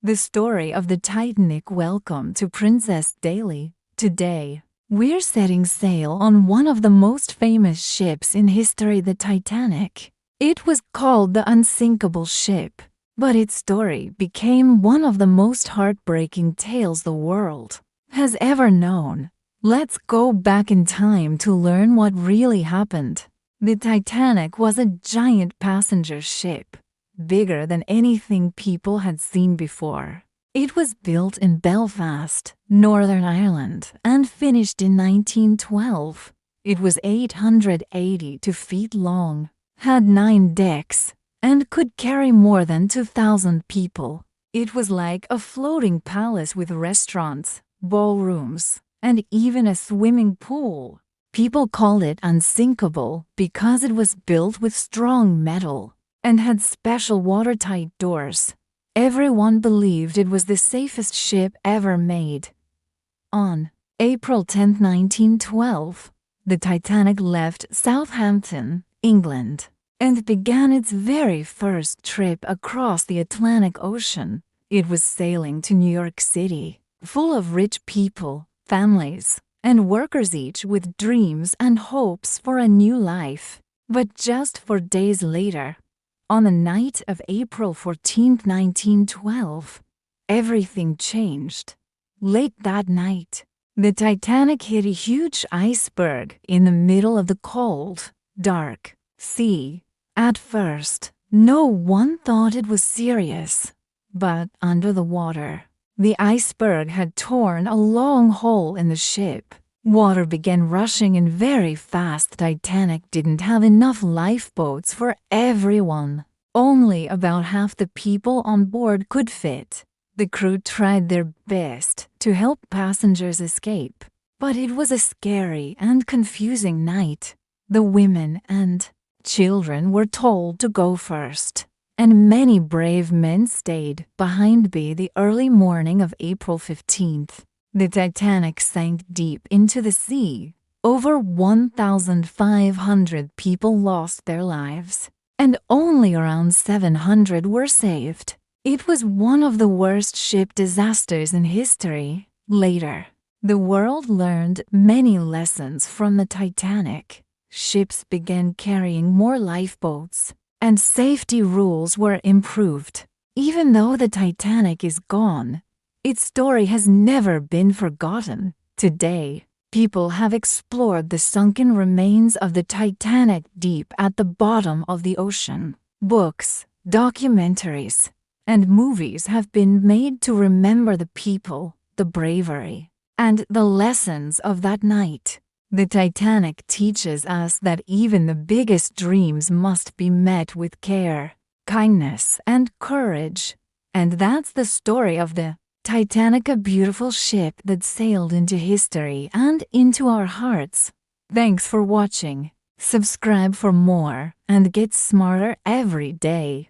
The story of the Titanic. Welcome to Princess Daily. Today, we're setting sail on one of the most famous ships in history, the Titanic. It was called the unsinkable ship, but its story became one of the most heartbreaking tales the world has ever known. Let's go back in time to learn what really happened. The Titanic was a giant passenger ship, bigger than anything people had seen before. It was built in Belfast, Northern Ireland, and finished in 1912. It was 882 feet long, had 9 decks, and could carry more than 2,000 people. It was like a floating palace with restaurants, ballrooms, and even a swimming pool. People called it unsinkable because it was built with strong metal and had special watertight doors. Everyone believed it was the safest ship ever made. On April 10, 1912, the Titanic left Southampton, England, and began its very first trip across the Atlantic Ocean. It was sailing to New York City, full of rich people, families, and workers, each with dreams and hopes for a new life. But just 4 days later, on the night of April 14, 1912, everything changed. Late that night, the Titanic hit a huge iceberg in the middle of the cold, dark sea. At first, no one thought it was serious, but under the water, the iceberg had torn a long hole in the ship. Water began rushing in very fast. The Titanic didn't have enough lifeboats for everyone. Only about half the people on board could fit. The crew tried their best to help passengers escape, but it was a scary and confusing night. The women and children were told to go first, and many brave men stayed behind by the early morning of April 15th. The Titanic sank deep into the sea. Over 1,500 people lost their lives, and only around 700 were saved. It was one of the worst ship disasters in history. Later, the world learned many lessons from the Titanic. Ships began carrying more lifeboats, and safety rules were improved. Even though the Titanic is gone, its story has never been forgotten. Today, people have explored the sunken remains of the Titanic deep at the bottom of the ocean. Books, documentaries, and movies have been made to remember the people, the bravery, and the lessons of that night. The Titanic teaches us that even the biggest dreams must be met with care, kindness, and courage. And that's the story of the Titanic, a beautiful ship that sailed into history and into our hearts. Thanks for watching. Subscribe for more and get smarter every day.